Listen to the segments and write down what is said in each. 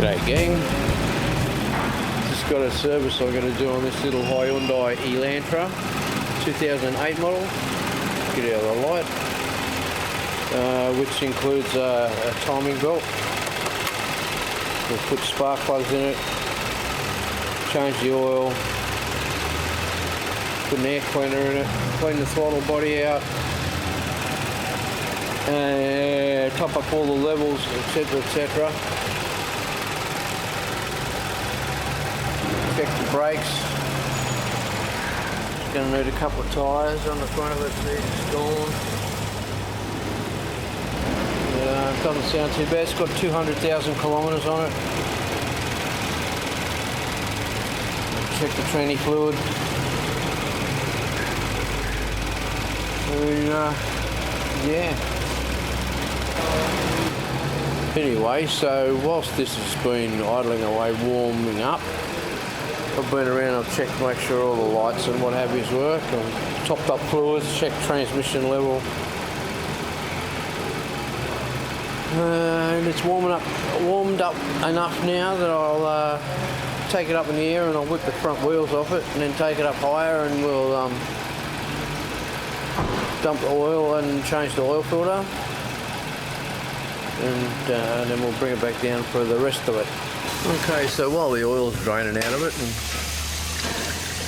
G'day gang, just got a service I'm going to do on this little Hyundai Elantra 2008 model. Get out of the light, which includes a timing belt. We'll put spark plugs in it, change the oil, put an air cleaner in it, clean the throttle body out, and top up all the levels, etc, etc. Check the brakes. It's going to need a couple of tyres on the front of it. It's gone. Doesn't sound too bad. It's got 200,000 kilometres on it. Check the tranny fluid. Yeah. Anyway, so whilst this has been idling away, warming up, I've been around, I've checked to make sure all the lights and what have yous work. I've topped up fluids, checked transmission level. And it's warmed up enough now that I'll take it up in the air and I'll whip the front wheels off it and then take it up higher and we'll dump the oil and change the oil filter. And then we'll bring it back down for the rest of it. Okay, so while the oil's draining out of it and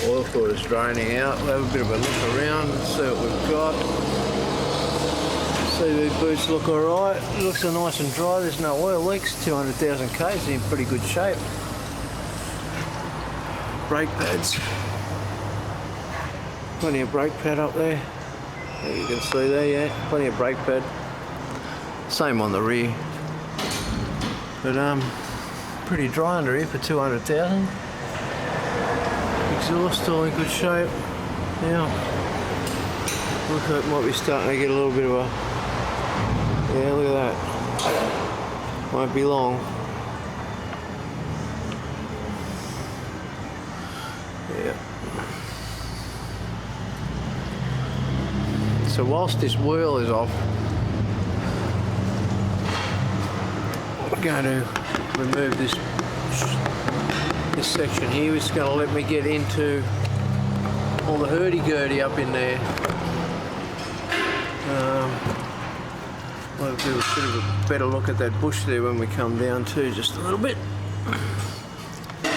oil filter's draining out, we'll have a bit of a look around and see what we've got. See these boots look alright. It looks nice and dry, there's no oil leaks, 200,000 Ks, in pretty good shape. Brake pads. Plenty of brake pad up there. You can see there, yeah, plenty of brake pad. Same on the rear. But pretty dry under here for 200,000. Exhaust all in good shape. Now, looks like it might be starting to get a little bit of a, yeah, look at that. Won't be long. Yeah. So whilst this wheel is off, I'm going to remove this section here. It's going to let me get into all the hurdy-gurdy up in there. We'll do a bit of a better look at that bush there when we come down too, just a little bit. So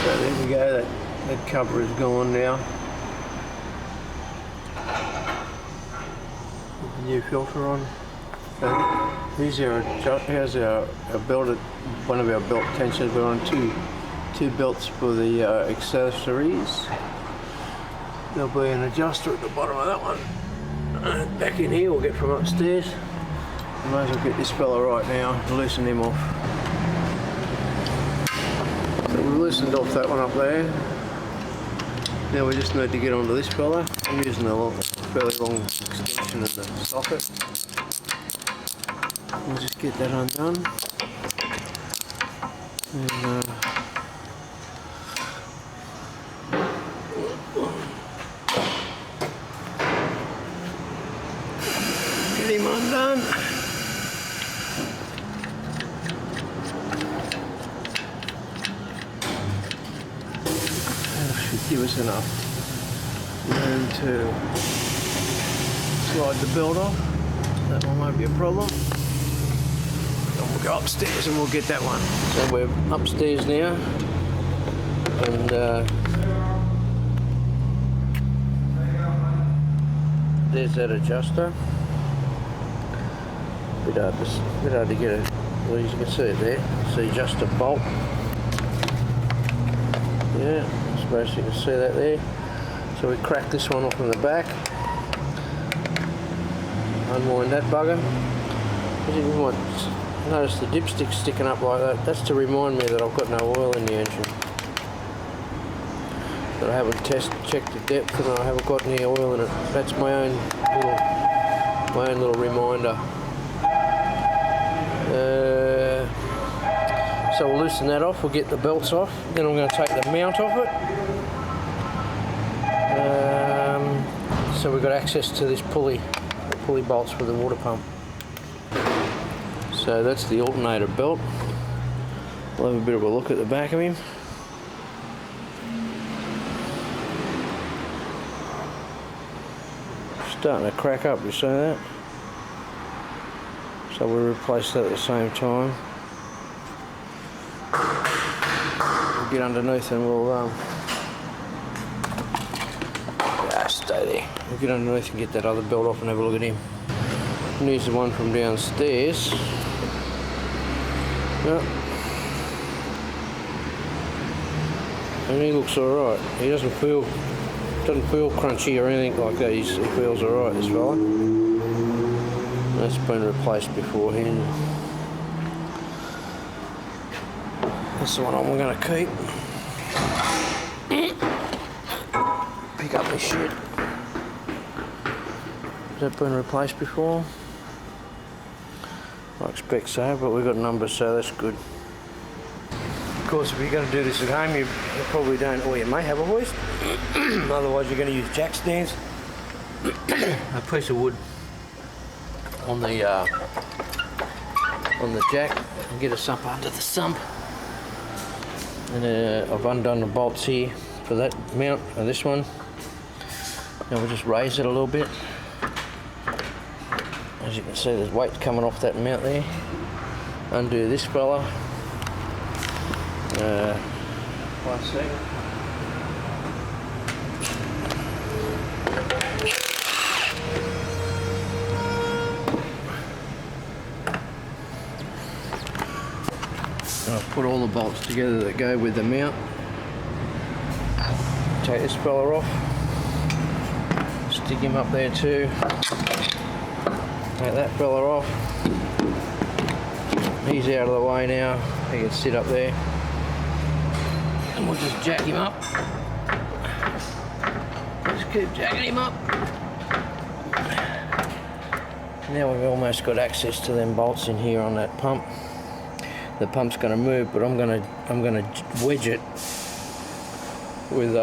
there we go, that cover is gone now. Put the new filter on. Here's our belt, one of our belt tensioners. We're on two belts for the accessories. There'll be an adjuster at the bottom of that one. And back in here we'll get from upstairs. I might as well get this fella right now and loosen him off. So we've loosened off that one up there. Now we just need to get onto this fella. I'm using a fairly long extension of the socket. We'll just get that undone. And get him undone. That should give us enough room to slide the belt off. That one won't be a problem. We'll go upstairs and we'll get that one. So we're upstairs now, and there's that adjuster. Bit hard to get it. Well, you can see it there. See adjuster bolt. Yeah, I suppose you can see that there. So we crack this one off in the back. Unwind that bugger. You might notice the dipstick sticking up like that. That's to remind me that I've got no oil in the engine. That I haven't checked the depth and I haven't got any oil in it. That's my own little reminder. So we'll loosen that off. We'll get the belts off. Then I'm going to take the mount off it. So we've got access to this pulley bolts for the water pump. So that's the alternator belt. We'll have a bit of a look at the back of him. Starting to crack up, you see that? So we'll replace that at the same time. We'll get underneath and we'll stay there. We'll get underneath and get that other belt off and have a look at him. And here's the one from downstairs. Yep. And he looks alright. He doesn't feel crunchy or anything like that. He feels alright, this fella. That's been replaced beforehand. That's the one I'm going to keep. Pick up my shit. Has that been replaced before? I expect so, but we've got numbers, so that's good. Of course, if you're going to do this at home, you probably don't, or you may have a hoist. Otherwise, you're going to use jack stands. A piece of wood on the jack, and get a sump under the sump. And I've undone the bolts here for that mount, and this one. Now we'll just raise it a little bit. As you can see, there's weight coming off that mount there. Undo this fella. 1 second. And I've put all the bolts together that go with the mount. Take this fella off. Stick him up there too. Take that fella off. He's out of the way now. He can sit up there. And we'll just jack him up. Just keep jacking him up. Now we've almost got access to them bolts in here on that pump. The pump's going to move, but I'm going to wedge it with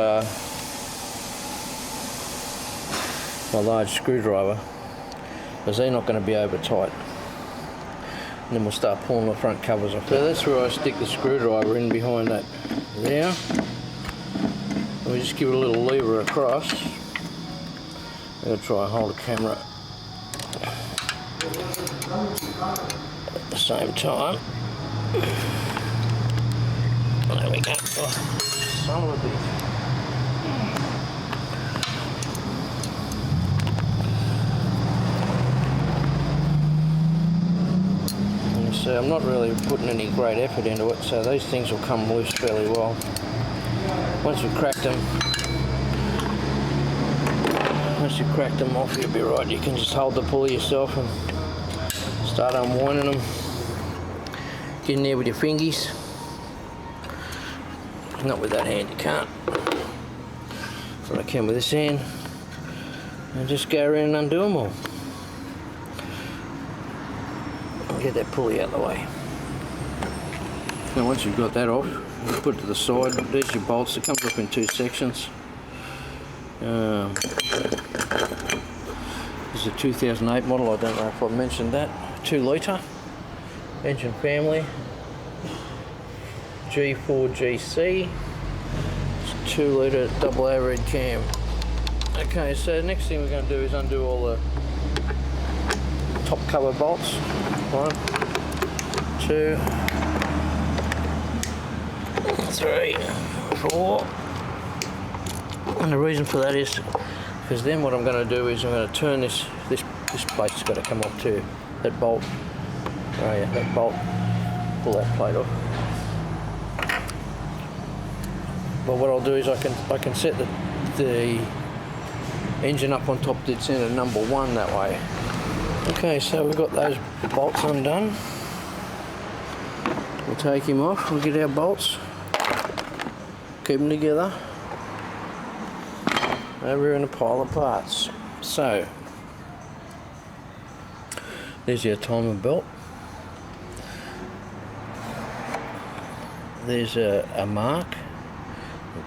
my large screwdriver, because they're not going to be over tight. And then we'll start pulling the front covers off. So that's where I stick the screwdriver in behind that there. And we just give it a little lever across. I'm going to try and hold the camera at the same time. There we go. Oh, son of a bitch. So I'm not really putting any great effort into it, so these things will come loose fairly well. Once you've cracked them off, you'll be right. You can just hold the pulley yourself and start unwinding them. Get in there with your fingies. Not with that hand, you can't. But I can with this hand. And just go around and undo them all. Get that pulley out of the way. Now once you've got that off, you put it to the side. There's your bolts. It comes up in 2 sections. This is a 2008 model. I don't know if I mentioned that. 2 litre engine family. G4GC. It's 2 litre double overhead cam. Okay, so the next thing we're going to do is undo all the top cover bolts. 1, 2, 3, 4. And the reason for that is because then what I'm going to do is I'm going to turn this plate's got to come off too. That bolt. Oh yeah, that bolt. Pull that plate off. But what I'll do is I can set the engine up on top dead center number 1 that way. Okay, so we've got those bolts undone. We'll take him off, we'll get our bolts, keep them together, over in a pile of parts. So, there's your timer belt. There's a mark,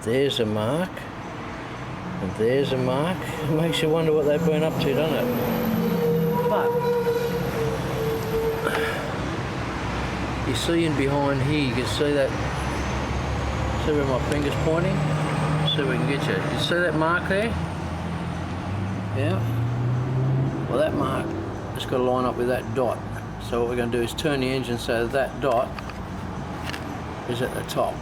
there's a mark, and there's a mark. It makes you wonder what they've been up to, doesn't it? But You see in behind here, you can see that, see where my finger's pointing? See if we can get you. You see that mark there? Yeah? Well, that mark has got to line up with that dot. So what we're going to do is turn the engine so that dot is at the top.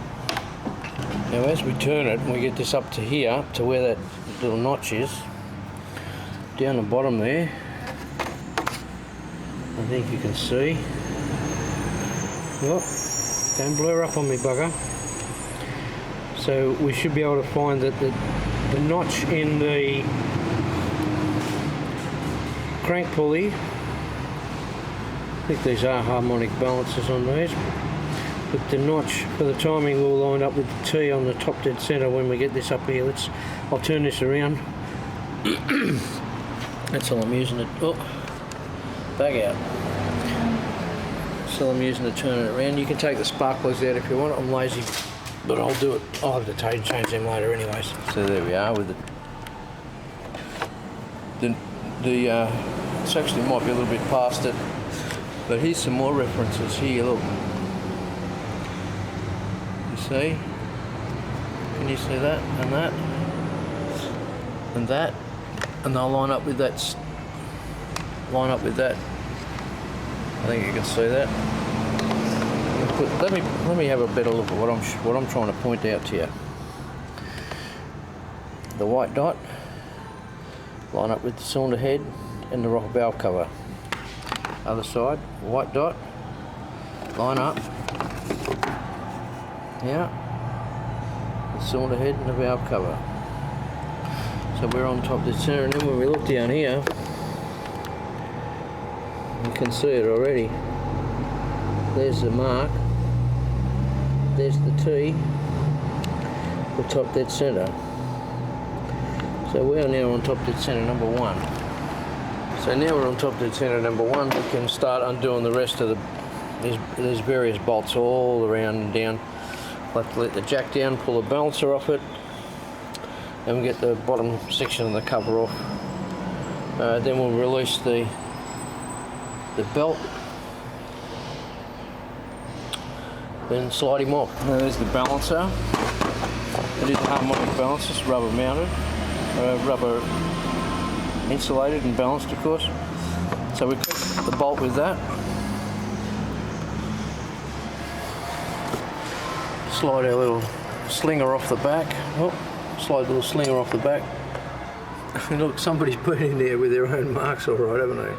Now as we turn it, we get this up to here, to where that little notch is, down the bottom there, I think you can see. Oh, don't blur up on me, bugger. So we should be able to find that the notch in the crank pulley, I think these are harmonic balances on these, but the notch for the timing will line up with the T on the top dead centre when we get this up here. I'll turn this around. That's all I'm using it. Oh, back out. So I'm using to turn it around. You can take the spark plugs out if you want. I'm lazy, but I'll do it. I'll have to change them later anyways. So there we are with it. It's actually might be a little bit past it, but here's some more references here. Look, you see? Can you see that and that and that? And they'll line up with that. Line up with that. I think you can see that. Let me have a better look at what I'm trying to point out to you. The white dot line up with the cylinder head and the rocker valve cover. Other side, white dot line up. Yeah, the cylinder head and the valve cover. So we're on top of the center, and then when we look down here, you can see it already. There's the mark. There's the T. The top dead center. So we are now on top dead center number 1. So now we're on top dead center number 1. We can start undoing the rest of there's various bolts all around and down. We'll have to let the jack down, pull the balancer off it, and we get the bottom section of the cover off. Then we'll release the belt, then slide him off. Now there's the balancer. It is a harmonic balancer, it's rubber mounted, rubber insulated and balanced, of course. So we put the bolt with that. Slide our little slinger off the back. Oh, slide the little slinger off the back. Look, somebody's been in there with their own marks, all right, haven't they?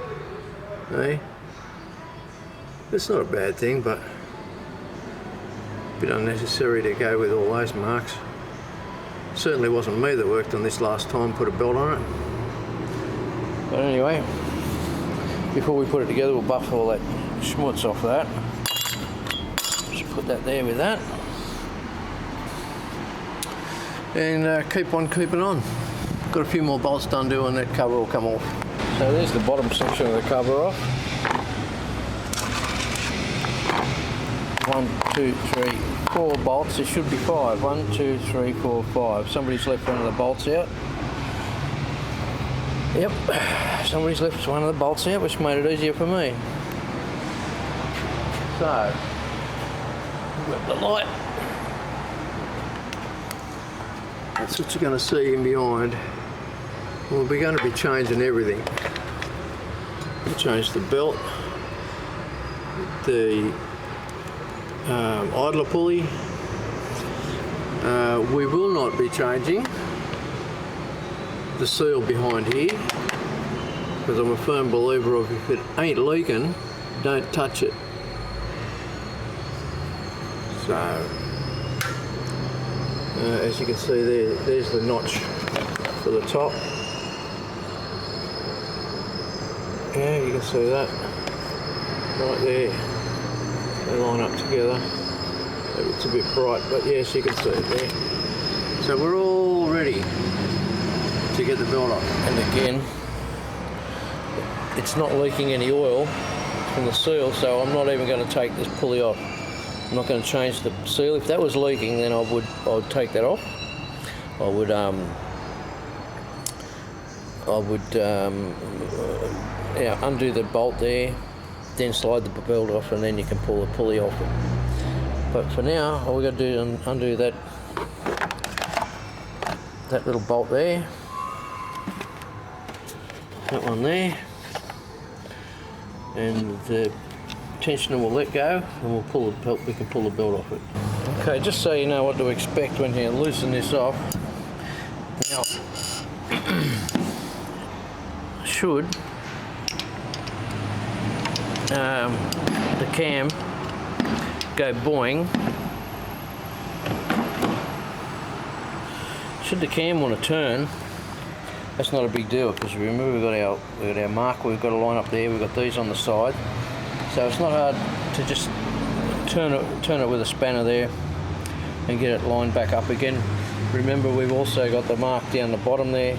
Hey? It's not a bad thing, but a bit unnecessary to go with all those marks. Certainly wasn't me that worked on this last time, put a belt on it. But anyway, before we put it together, we'll buff all that schmutz off that. Just put that there with that. And keep on keeping on. Got a few more bolts to undo and that cover will come off. So there's the bottom section of the cover off. 1, 2, 3, 4 bolts. There should be 5. 1, 2, 3, 4, 5. Somebody's left one of the bolts out. Yep, somebody's left one of the bolts out, which made it easier for me. So, grab the light. That's what you're going to see in behind. Well, we're going to be changing everything. We'll change the belt, the idler pulley. We will not be changing the seal behind here, because I'm a firm believer of if it ain't leaking, don't touch it. So, as you can see there's the notch for the top. Yeah, you can see that right there. They line up together. It's a bit bright, but yes, you can see it there. So we're all ready to get the belt on. And again, it's not leaking any oil from the seal, so I'm not even going to take this pulley off. I'm not going to change the seal. If that was leaking, then I would take that off. I would undo the bolt there, then slide the belt off, and then you can pull the pulley off it. But for now, all we got to do is undo that little bolt there, that one there, and the tensioner will let go, and we'll pull the belt. We can pull the belt off it. Okay, just so you know what to expect when you loosen this off. Now, should the cam go boing, should the cam want to turn, that's not a big deal, because remember we've got our marker, we've got a line up there, we've got these on the side, so it's not hard to just turn it with a spanner there and get it lined back up again. Remember, we've also got the mark down the bottom there,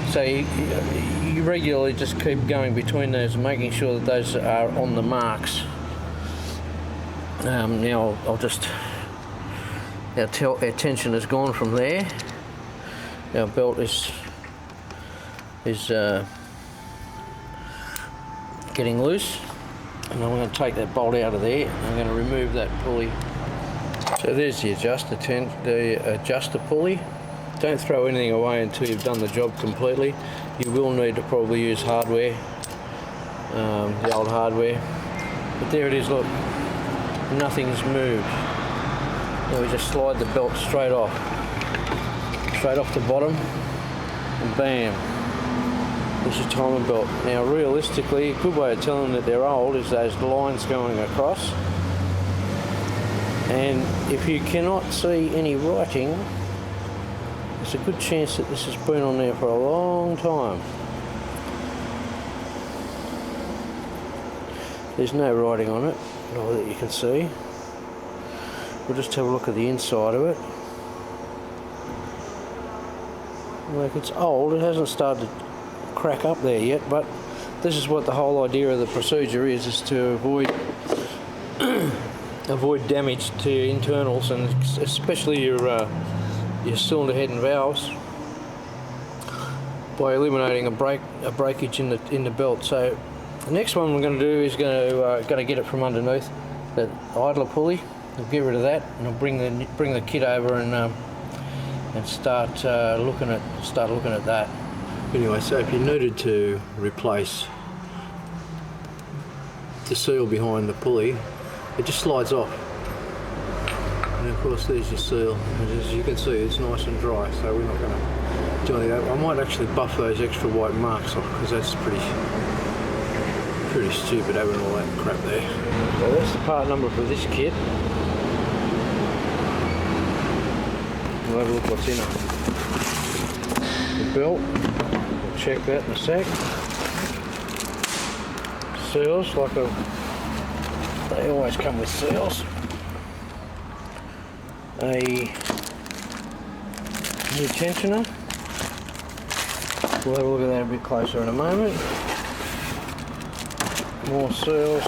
so you regularly just keep going between those and making sure that those are on the marks. Now I'll just, our tension has gone from there, our belt is getting loose, and I'm going to take that bolt out of there, and I'm going to remove that pulley. So there's the adjuster pulley. Don't throw anything away until you've done the job completely. You will need to probably use hardware, the old hardware. But there it is, look, nothing's moved. Now we just slide the belt straight off the bottom, and bam, there's your timing belt. Now realistically, a good way of telling that they're old is those lines going across. And if you cannot see any writing, there's a good chance that this has been on there for a long time. There's no writing on it, not that you can see. We'll just have a look at the inside of it. Like, it's old, it hasn't started to crack up there yet, but this is what the whole idea of the procedure is to avoid damage to your internals, and especially your cylinder head and valves, by eliminating a breakage in the belt. So the next one we're going to do is going to get it from underneath the idler pulley. We'll get rid of that, and I'll bring the kit over and start looking at that. Anyway, so if you needed to replace the seal behind the pulley, it just slides off, and of course there's your seal. As you can see, it's nice and dry, so we're not going to do any of that. I might actually buff those extra white marks off, because that's pretty stupid having all that crap there. So that's the part number for this kit. We'll have a look what's in it. The belt, we'll check that in a sec. Seals, they always come with seals. A new tensioner. We'll have a look at that a bit closer in a moment. More seals.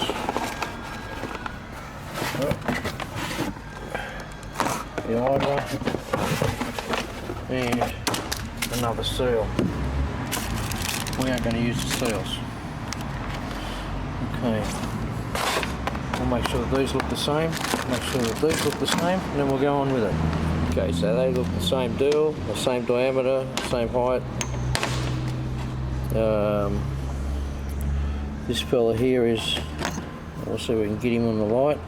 The idler. And another seal. We aren't going to use the seals. Okay. We'll make sure that these look the same, make sure that these look the same, and then we'll go on with it. Okay, so they look the same deal, the same diameter, same height. This fella here is, we'll see if we can get him on the light.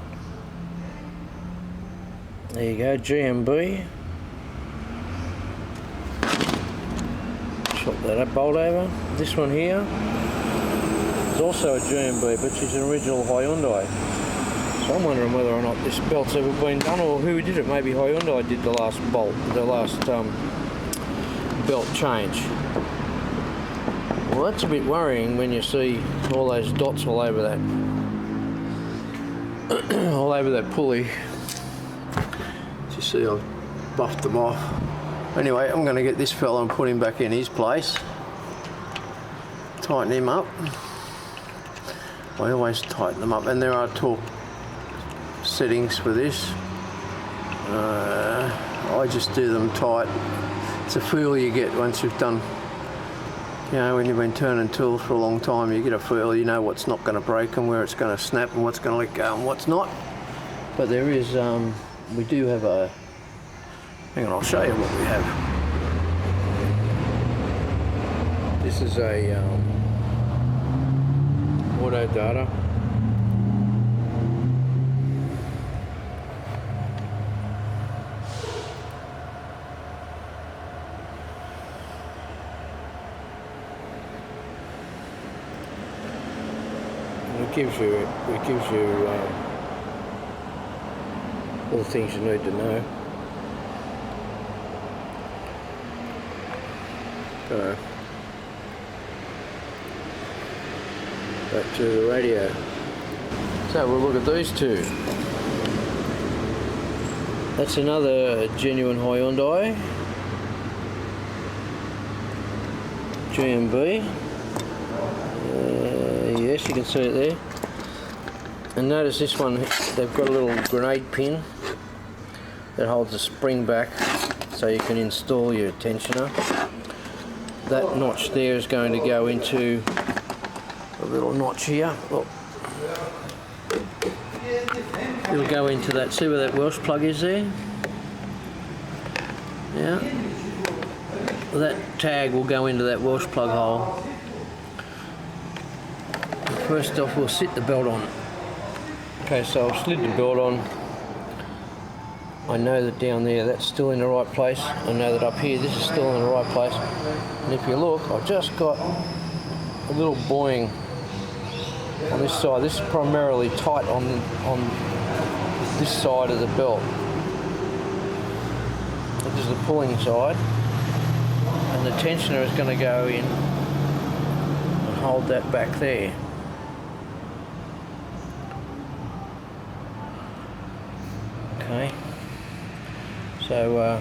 There you go, GMB. Chop that bolt over. This one here is also a GMB, but she's an original Hyundai. So I'm wondering whether or not this belt's ever been done, or who did it. Maybe Hyundai did the last belt change. Well, that's a bit worrying when you see all those dots all over that, all over that pulley. As you see, I've buffed them off. Anyway, I'm going to get this fella and put him back in his place. Tighten him up. I always tighten them up, and there are torque settings for this. I just do them tight. It's a feel you get once you've done You know, when you've been turning tools for a long time, you get a feel, you know what's not going to break and where it's going to snap and what's going to let go and what's not. But there is, we do have a, hang on, I'll show you what we have. This is a auto data. It gives you all the things you need to know. So, back to the radio. So we'll look at these two. That's another genuine Hyundai GMB. Yes, you can see it there. And notice this one, they've got a little grenade pin that holds the spring back so you can install your tensioner. That notch there is going to go into a little notch here. Look. It'll go into that, see where that Welsh plug is there? Yeah. That tag will go into that Welsh plug hole. First off, we'll sit the belt on. Okay, so I've slid the belt on. I know that down there that's still in the right place. I know that up here this is still in the right place. And if you look, I've just got a little buoying on this side. This is primarily tight on this side of the belt. This is the pulling side. And the tensioner is going to go in and hold that back there. Okay, so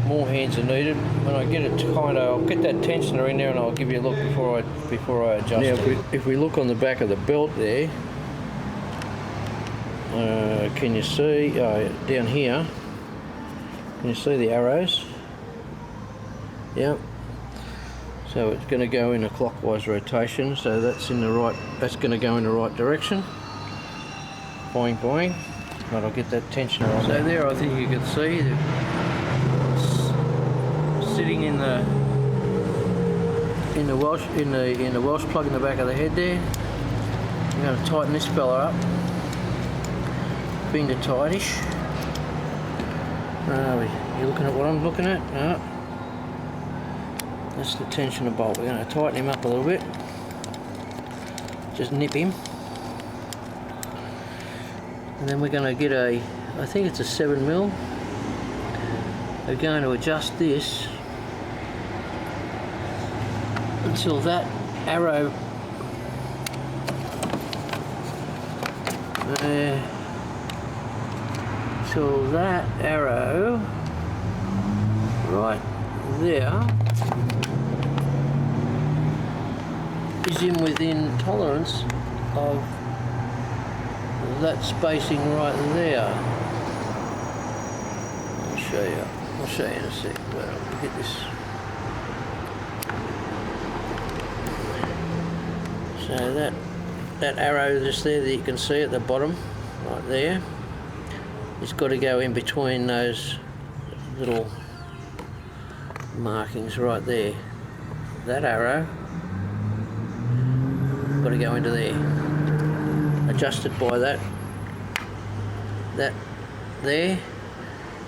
more hands are needed. When I get it to I'll get that tensioner in there and I'll give you a look before I adjust it. If we look on the back of the belt there, can you see down here? Can you see the arrows? Yeah. So it's going to go in a clockwise rotation. So that's in the right. That's going to go in the right direction. Boing boing. But I'll get that tensioner on. So there, I think you can see that sitting in the Welsh plug in the back of the head there. I'm going to tighten this fella up. Finger tightish. You looking at what I'm looking at? No. That's the tensioner bolt. We're going to tighten him up a little bit. Just nip him. And then we're going to get I think it's a 7mm. We're going to adjust this until that arrow right there is in tolerance of that spacing right there. I'll show you in a sec. Well, get this. So that arrow just there that you can see at the bottom, right there, it's got to go in between those little markings right there. That arrow got to go into there. Adjusted by that there,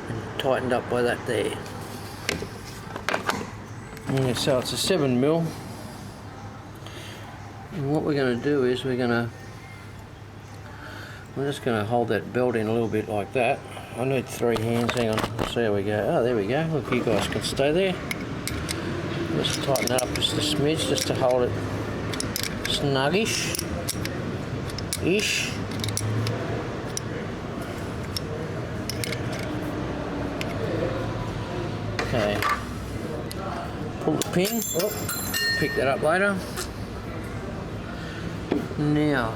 and tightened up by that there. And so it's a 7mm. And what we're going to do is we're just going to hold that belt in a little bit like that. I need 3 hands. Hang on. Let's see how we go. Oh, there we go. Look, you guys can stay there. Just tighten that up just a smidge, just to hold it snuggish. Okay. Pull the pin. Oh, pick that up later. Now,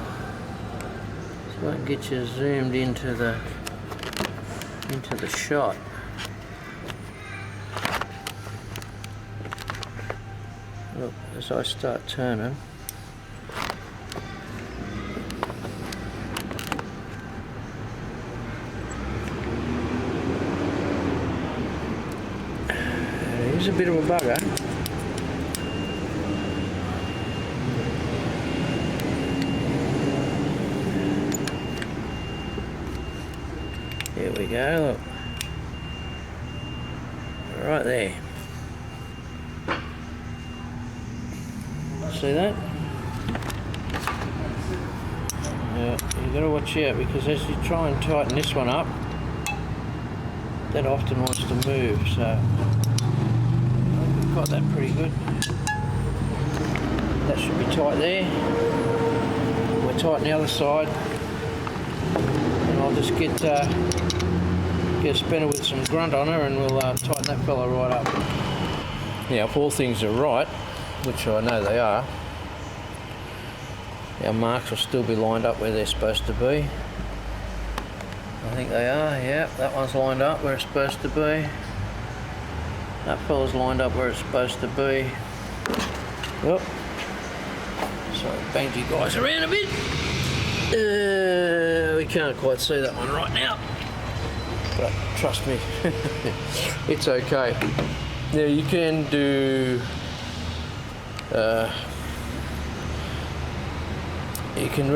so I can get you zoomed into the as I start turning. It is a bit of a bugger. There we go, look. Right there. See that? Yeah, you got to watch out, because as you try and tighten this one up, that often wants to move, so we've got that pretty good. That should be tight there. We'll tighten the other side, and I'll just get a spinner with some grunt on her, and we'll tighten that fella right up. Now, if all things are right, which I know they are, our marks will still be lined up where they're supposed to be. I think they are, yeah, that one's lined up where it's supposed to be. That fella's lined up where it's supposed to be. Yep. So I banged you guys around a bit. We can't quite see that one right now, but trust me, it's okay. Now you can do you can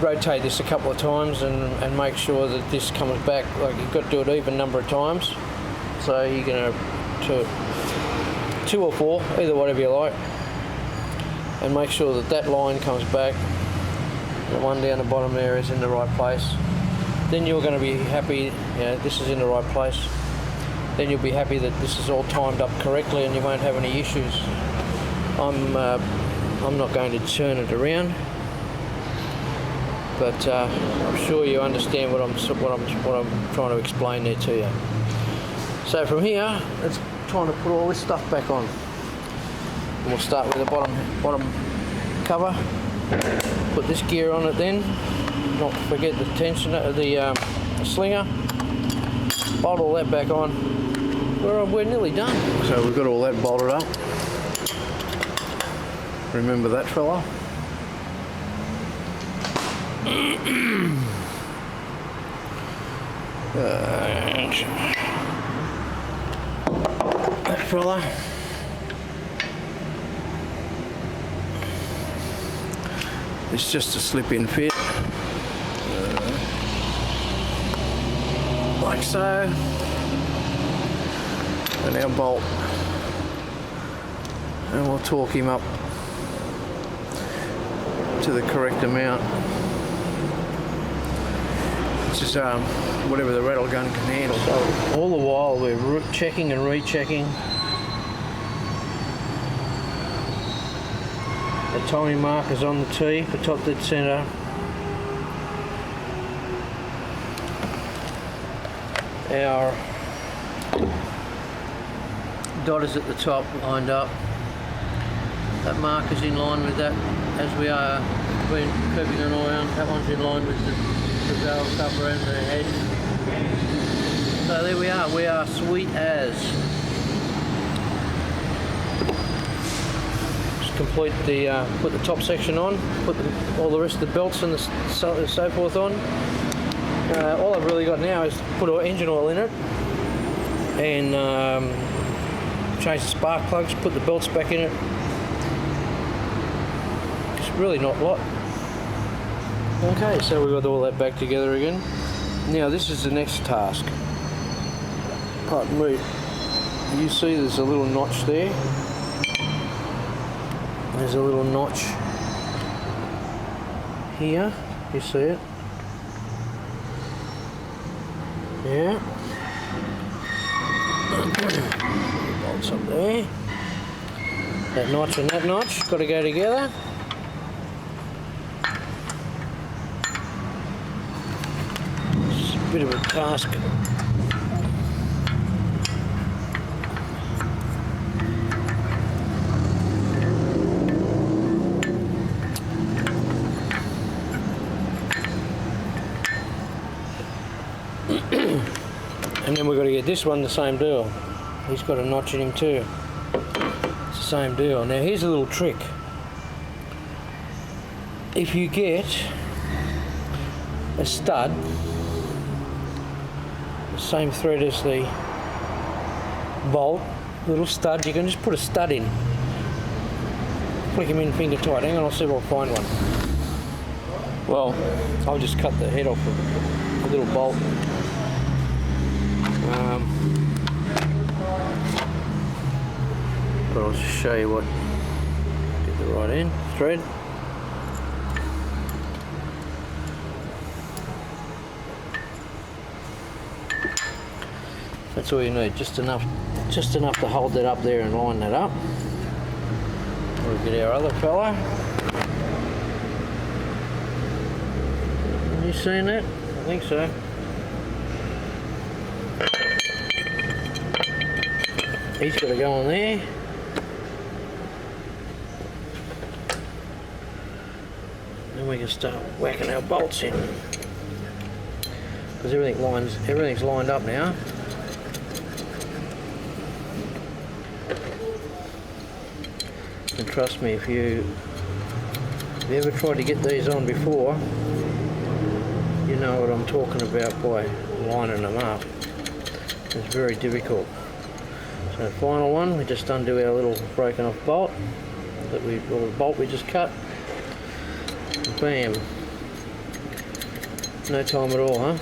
rotate this a couple of times and make sure that this comes back. Like, you've got to do it even number of times, so you're going to two or four, either whatever you like, and make sure that that line comes back, the one down the bottom there is in the right place. Then you're going to be happy, this is in the right place. Then you'll be happy that this is all timed up correctly and you won't have any issues. I'm not going to turn it around, but I'm sure you understand what I'm trying to explain there to you. So from here, let's try to put all this stuff back on. And we'll start with the bottom cover. Put this gear on it then. Not forget the tensioner, the slinger. Bolt all that back on. We're nearly done. So we've got all that bolted up. Remember that fella? That fella. It's just a slip-in fit. Like so. And our bolt. And we'll torque him up to the correct amount. It's just whatever the rattle gun can handle. So all the while we're checking and rechecking. The timing markers on the T for top dead centre. Our dot is at the top, lined up. That marker's in line with that, as we are keeping an eye on. That one's in line with the valve cover and the head. So there we are sweet as. Just complete the, put the top section on, put all the rest of the belts and so forth on. All I've really got now is put engine oil in it and change the spark plugs, put the belts back in it. It's really not a lot. Okay, so we've got all that back together again. Now this is the next task. Pardon me. You see there's a little notch there. There's a little notch here. You see it? Yeah. Bolts up there. That notch and that notch got to go together. It's a bit of a task. And then we've got to get this one the same deal. He's got a notch in him too. It's the same deal. Now here's a little trick. If you get a stud, the same thread as the bolt, little stud, you can just put a stud in. Flick him in finger tight. Hang on, I'll see if I'll find one. Well, I'll just cut the head off of a little bolt. But I'll just show you what. Get the right end thread. That's all you need. Just enough to hold that up there and line that up. We'll get our other fella. Have you seen that? I think so. He's got to go on there. Then we can start whacking our bolts in. Because everything's lined up now. And trust me, if you ever tried to get these on before, you know what I'm talking about by lining them up. It's very difficult. So the final one, we just undo our little broken off bolt, or the bolt we just cut. Bam. No time at all, huh?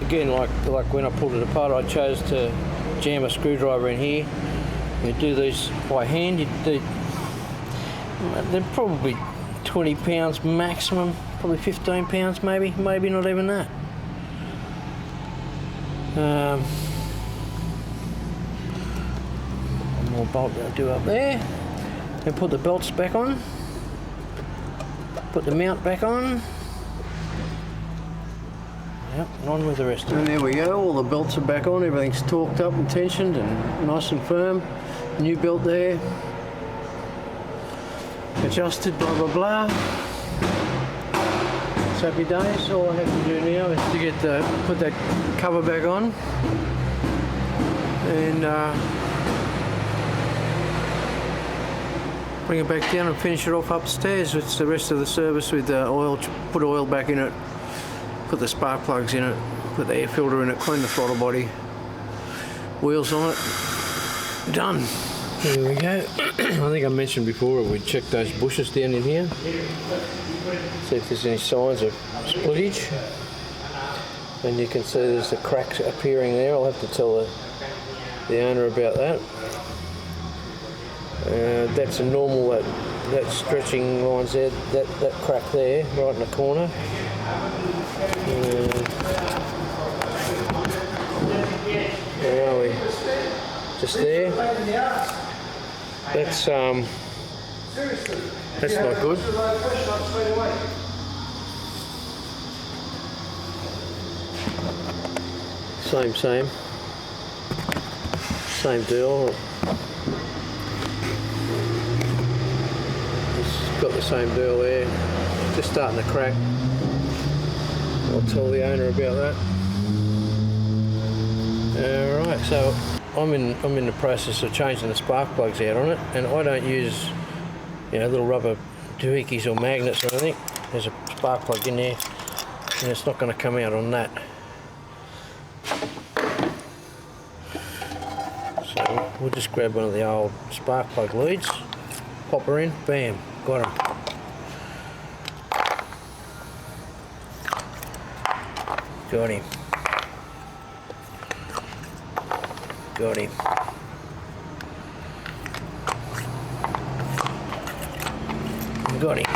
Again, like when I pulled it apart, I chose to jam a screwdriver in here. You do these by hand. They're probably 20 pounds maximum, probably 15 pounds maybe not even that. One more bolt I'll do up there. Then put the belts back on. Put the mount back on. Yep, and on with the rest of it. And there we go, all the belts are back on, everything's torqued up and tensioned and nice and firm. New belt there. Adjusted, blah blah blah. It's happy days. All I have to do now is to put that cover back on and bring it back down and finish it off upstairs. It's the rest of the service with oil. Put oil back in it, put the spark plugs in it, put the air filter in it, clean the throttle body, wheels on it. Done. There we go. I think I mentioned before we'd check those bushes down in here, see if there's any signs of splittage. And you can see there's a crack appearing there. I'll have to tell the owner about that. That's a normal, that stretching lines there, that crack there, right in the corner. Where are we? Just there. That's not good. Same deal. It's got the same deal there. Just starting to crack. I'll tell the owner about that. Alright, so I'm in the process of changing the spark plugs out on it, and I don't use little rubber doohickeys or magnets or anything. There's a spark plug in there and it's not going to come out on that. So we'll just grab one of the old spark plug leads, pop her in, bam, got him. Got him. Got him. Got him.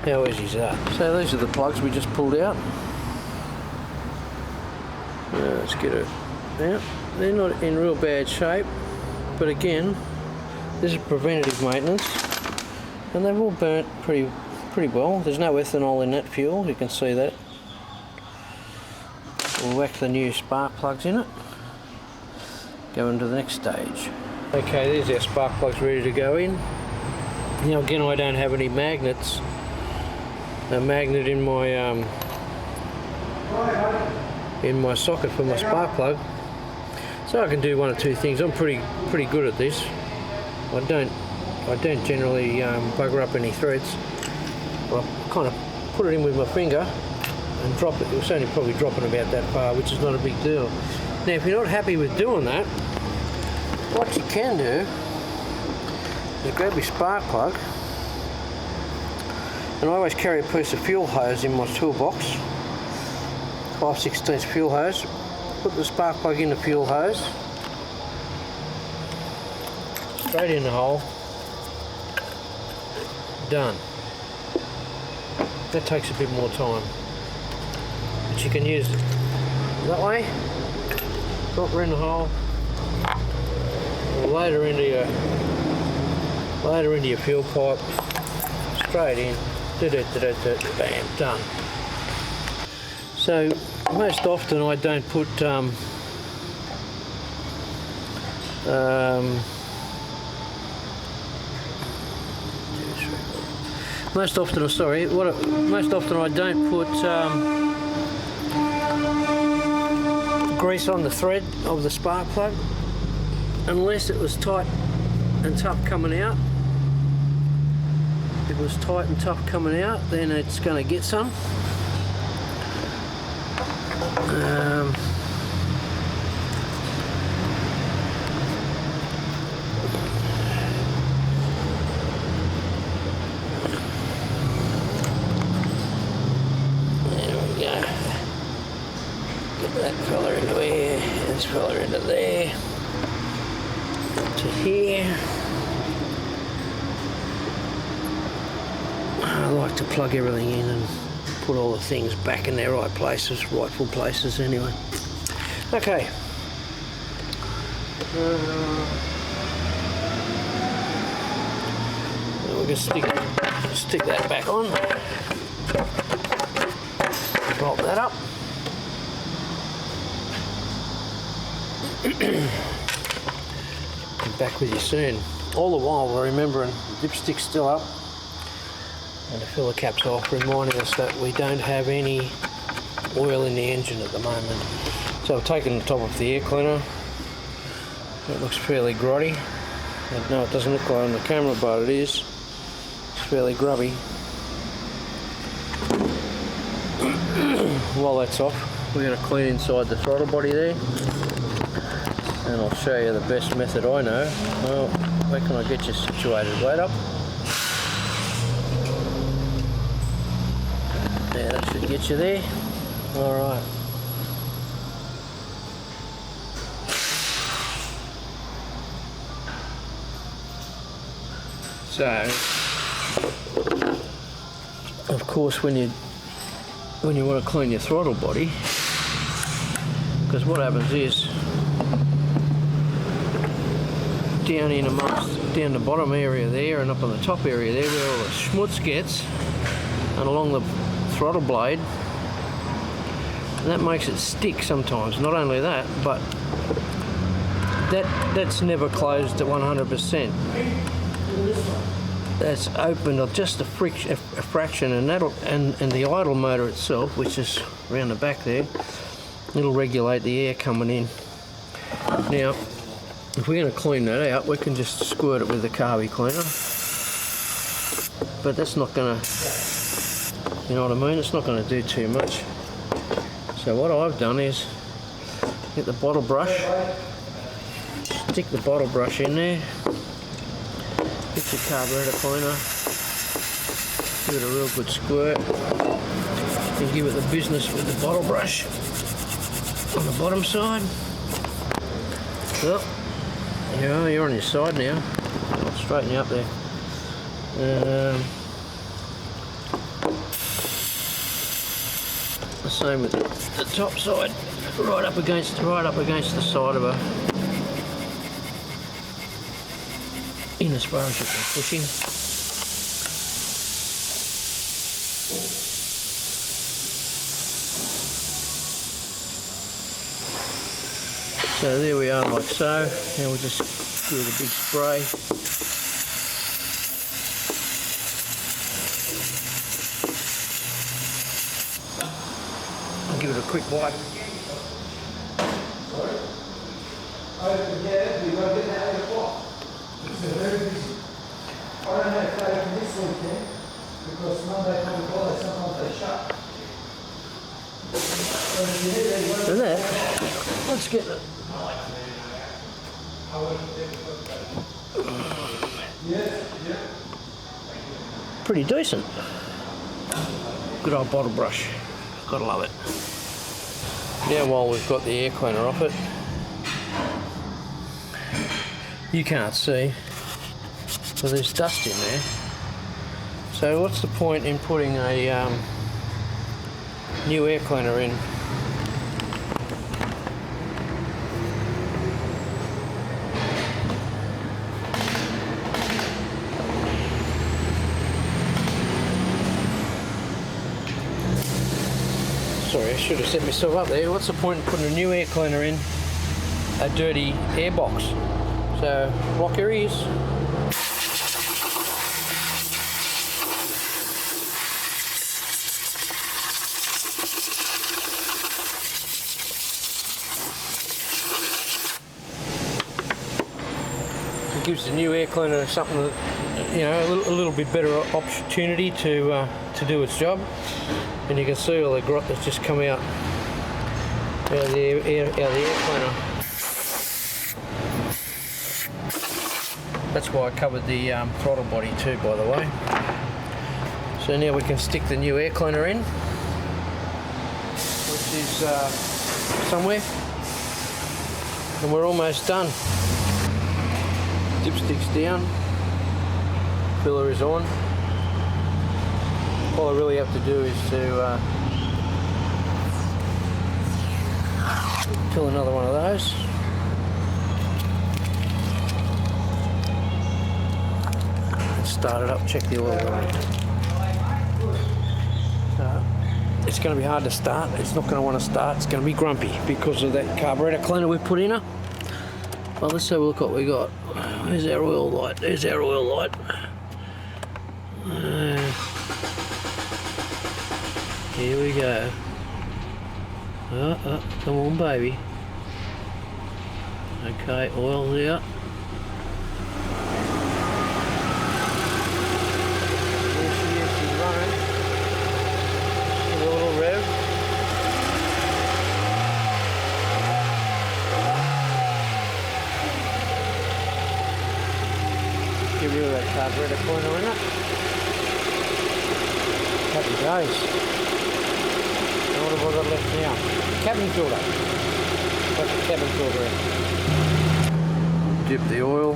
How easy is that? So these are the plugs we just pulled out. Let's get it out. They're not in real bad shape, but again, this is preventative maintenance, and they've all burnt pretty well. There's no ethanol in that fuel, you can see that. We'll whack the new spark plugs in it. Go into the next stage. Okay, there's our spark plugs ready to go in. Now again, I don't have any magnets. A magnet in my socket for my spark plug. So I can do one of two things. I'm pretty pretty good at this. I don't generally bugger up any threads. I kind of put it in with my finger and drop it. It was only probably dropping about that far, which is not a big deal. Now, if you're not happy with doing that, what you can do is grab your spark plug, and I always carry a piece of fuel hose in my toolbox, 5/16 fuel hose. Put the spark plug in the fuel hose, straight in the hole, done. That takes a bit more time, but you can use it that way. Drop her in the hole, or later into your fuel pipe, straight in, bam, done. So most often I don't put most often I don't put grease on the thread of the spark plug unless it was tight and tough coming out. If it was tight and tough coming out, then it's going to get some. There we go. Get that fella into here, this fella into there, to here. I like to plug everything in and put all the things back in their right places, rightful places anyway. Okay. We're going to stick that back on. Bolt that up. Be back with you soon. All the while we're remembering the dipstick's still up and the filler cap's off, reminding us that we don't have any oil in the engine at the moment. So I've taken the top off the air cleaner. It looks fairly grotty. No, it doesn't look like on the camera, but it is. It's fairly grubby. While that's off, we're going to clean inside the throttle body there, and I'll show you the best method I know. Well, where can I get you situated? Wait up. Yeah, that should get you there. Alright. So, of course, when you want to clean your throttle body, because what happens is down the bottom area there and up on the top area there where all the schmutz gets, and along the throttle blade, and that makes it stick sometimes. Not only that, but that's never closed at 100%. That's opened just a fraction, and the idle motor itself, which is around the back there, it'll regulate the air coming in. Now, if we're going to clean that out, we can just squirt it with the carby cleaner, but that's not going to, you know what I mean, it's not going to do too much. So what I've done is get the bottle brush, stick the bottle brush in there, get your carburetor cleaner, give it a real good squirt, and give it the business with the bottle brush on the bottom side. Well, you're on your side now. I'll straighten you up there. The same with the top side, right up against the side of her, in as far as you can push in. So there we are, like so. Now we'll just give it a big spray. I'll give it a quick wipe. very busy. I don't know if they open this weekend, because Monday public holiday, sometimes they shut. So if you hear any work, And that, let's get it. Pretty decent. Good old bottle brush. Gotta love it. Now while we've got the air cleaner off it, you can't see, but there's dust in there. So what's the point in putting a new air cleaner in? Sorry, I should have set myself up there. What's the point in putting a new air cleaner in a dirty air box? So, block your ears. It gives the new air cleaner something that, you know, a little bit better opportunity to do its job. And you can see all the grot that's just come out of the air cleaner. That's why I covered the throttle body too, by the way. So now we can stick the new air cleaner in, which is somewhere, and we're almost done. Dipstick's down, filler is on. All I really have to do is to fill another one of those. And start it up, check the oil level. It's going to be hard to start. It's not going to want to start. It's going to be grumpy because of that carburetor cleaner we put in her. Well, let's have a look what we got. There's our oil light. There's our oil light. Here we go. Come on, baby. Okay, oil's out. There she is, she's running. Give her a little rev. Get rid of that carburetor cleaner in it. Happy days. What have I got left now? Cabin filter. Put the cabin filter in. Dip the oil.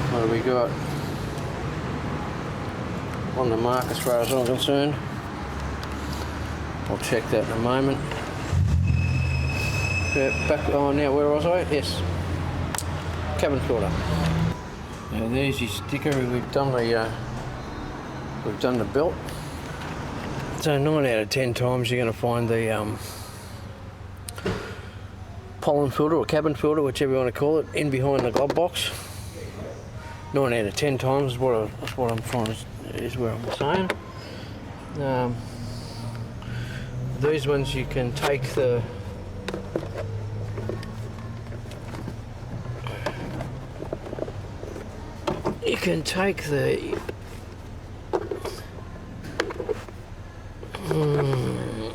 What have we got? On the mark as far as I'm concerned. I'll check that in a moment. Yeah, back on now, where was I? Yes. Cabin filter. Now there's your sticker. We've done the belt. So 9 out of 10 times you're going to find the pollen filter or cabin filter, whichever you want to call it, in behind the glove box. 9 out of 10 times is what I'm trying to, is where I'm saying. These ones you can take the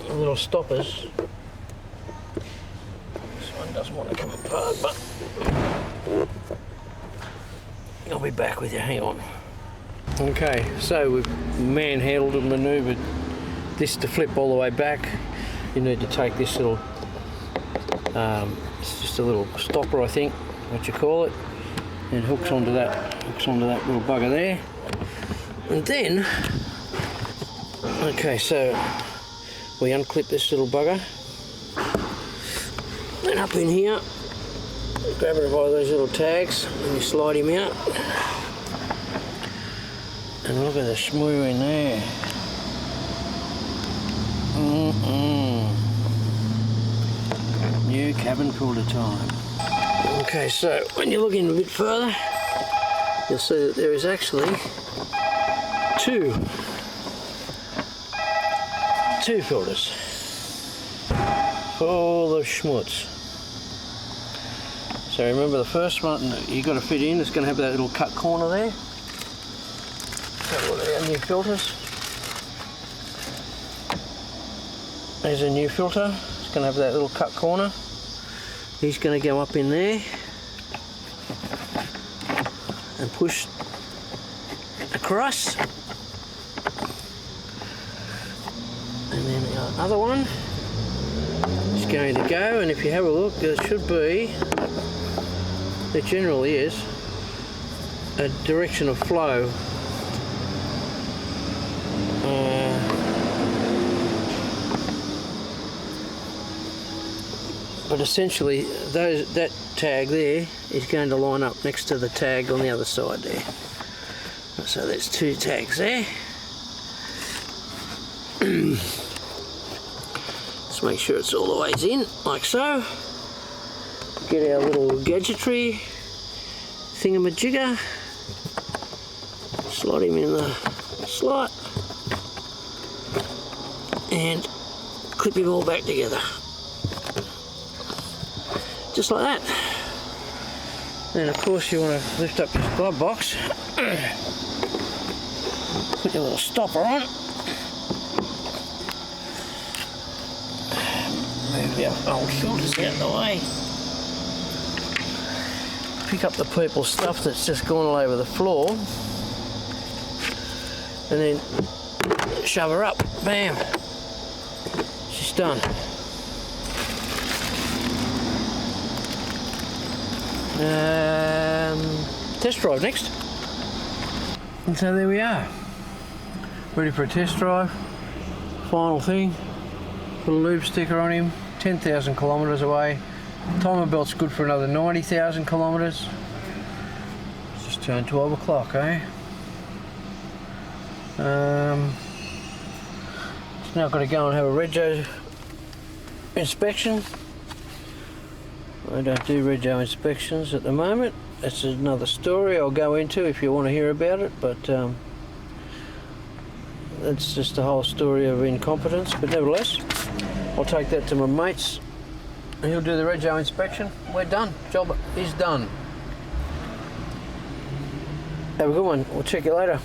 little stoppers. This one doesn't want to come apart, but I'll be back with you, hang on. Okay, so we've manhandled and manoeuvred this to flip all the way back. You need to take this little, it's just a little stopper, I think, what you call it, and hooks onto that little bugger there. And then, okay, so we unclip this little bugger, and up in here, grab it by those little tags, and you slide him out. And look at the schmoo in there. New cabin filter time. Okay, so when you look in a bit further, you'll see that there is actually two filters full of schmutz. So remember the first one you got to fit in, it's going to have that little cut corner there. So what are our new filters? There's a new filter, it's going to have that little cut corner. He's going to go up in there and push across. And then the other one is going to go, and if you have a look, there should be, there generally is, a direction of flow. But essentially, that tag there is going to line up next to the tag on the other side there. So there's two tags there. Let's make sure it's all the ways in, like so. Get our little gadgetry thingamajigger. Slot him in the slot. And clip him all back together. Just like that. Then of course you want to lift up your glove box. Put your little stopper on. Move your old filters out of the way. Pick up the purple stuff that's just gone all over the floor. And then shove her up. Bam. She's done. Test drive next. And so there we are. Ready for a test drive. Final thing. Put a lube sticker on him. 10,000 kilometres away. Timer belt's good for another 90,000 kilometres. It's just turned 12 o'clock, eh? It's now got to go and have a rego inspection. I don't do rego inspections at the moment. That's another story I'll go into if you want to hear about it, but that's just a whole story of incompetence. But nevertheless, I'll take that to my mates and he'll do the rego inspection. We're done. Job is done. Have a good one. We'll check you later.